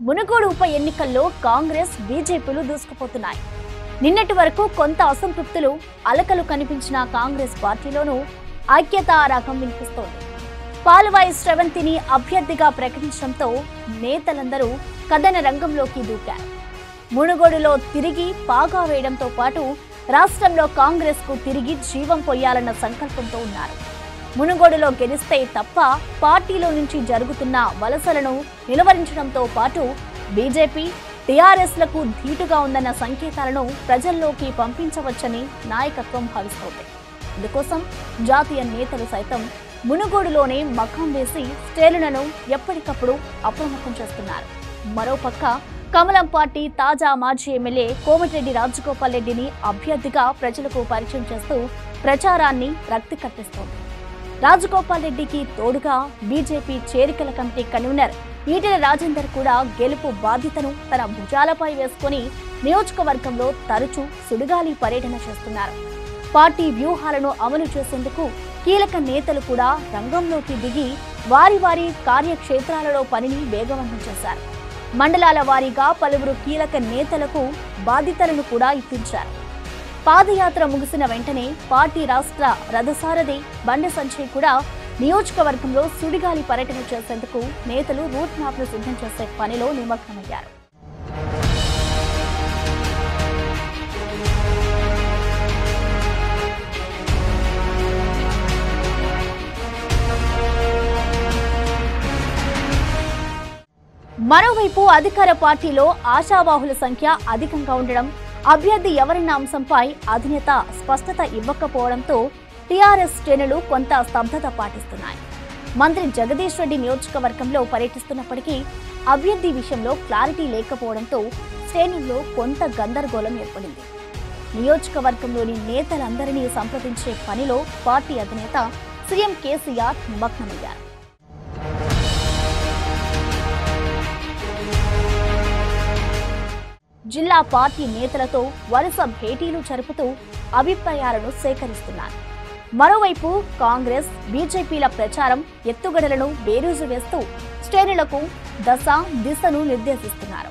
మునుగోడు ఉప ఎన్నికల్లో కాంగ్రెస్ బీజేపీలు దూసుకుపోతున్నాయి. నిన్నటి వరకు కొంత అసంతృప్తులు అలకలు కనిపించిన కాంగ్రెస్ పార్టీలోనూ ఐక్యతా రాగం వినిపిస్తోంది. పాల్వాయి శ్రవంతిని అభ్యర్థిగా ప్రకటించడంతో నేతలందరూ కథన రంగంలోకి దూకారు. మునుగోడులో తిరిగి పాగా వేయడంతో పాటు రాష్ట్రంలో కాంగ్రెస్ కు తిరిగి జీవం పొయ్యాలన్న సంకల్పంతో ఉన్నారు. మునుగోడులో గెలిస్తే తప్ప పార్టీలో నుంచి జరుగుతున్న వలసలను నిలువరించడంతో పాటు బీజేపీ, టీఆర్ఎస్లకు ధీటుగా ఉందన్న సంకేతాలను ప్రజల్లోకి పంపించవచ్చని నాయకత్వం భావిస్తోంది. ఇందుకోసం జాతీయ నేతలు సైతం మునుగోడులోనే మకాం వేసి శ్రేణులను ఎప్పటికప్పుడు అప్రమత్తం చేస్తున్నారు. మరోపక్క కమలం పార్టీ తాజా మాజీ ఎమ్మెల్యే కోమటిరెడ్డి రాజగోపాల్ రెడ్డిని అభ్యర్థిగా ప్రజలకు పరిచయం చేస్తూ ప్రచారాన్ని రక్తి కట్టిస్తోంది. రాజగోపాల్ రెడ్డికి తోడుగా బీజేపీ చేరికల కమిటీ కన్వీనర్ ఈటెల రాజేందర్ కూడా గెలుపు బాధ్యతను తన భుజాలపై వేసుకుని నియోజకవర్గంలో తరచూ సుడిగాలి పర్యటన చేస్తున్నారు. పార్టీ వ్యూహాలను అమలు చేసేందుకు కీలక నేతలు కూడా రంగంలోకి దిగి వారి వారి కార్యక్షేత్రాలలో పనిని వేగవంతం చేశారు. మండలాల వారీగా పలువురు కీలక నేతలకు బాధ్యతలను కూడా ఇప్పించారు. పాదయాత్ర ముగిసిన వెంటనే పార్టీ రాష్ట్ర రథసారథి బండి సంజయ్ కూడా నియోజకవర్గంలో సుడిగాలి పర్యటన చేసేందుకు నేతలు రూట్ మ్యాప్ను సిద్ధం చేసే పనిలో నిమగ్నమయ్యారు. మరోవైపు అధికార పార్టీలో ఆశావాహుల సంఖ్య అధికంగా ఉండడం, అభ్యర్థి ఎవరన్న అంశంపై అధినేత స్పష్టత ఇవ్వకపోవడంతో టీఆర్ఎస్ శ్రేణులు కొంత స్తబ్దత పాటిస్తున్నాయి. మంత్రి జగదీష్ రెడ్డి నియోజకవర్గంలో పర్యటిస్తున్నప్పటికీ అభ్యర్థి విషయంలో క్లారిటీ లేకపోవడంతో శ్రేణుల్లో కొంత గందరగోళం ఏర్పడింది. నియోజకవర్గంలోని నేతలందరినీ సంప్రదించే పనిలో పార్టీ అధినేత సీఎం కేసీఆర్ నిమగ్నమయ్యారు. జిల్లా పార్టీ నేతలతో వరుస భేటీలు జరుపుతూ అభిప్రాయాలను సేకరిస్తున్నారు. మరోవైపు కాంగ్రెస్, బీజేపీల ప్రచారం ఎత్తుగడలను బేరీజు వేస్తూ శ్రేణులకు దశ దిశను నిర్దేశిస్తున్నారు.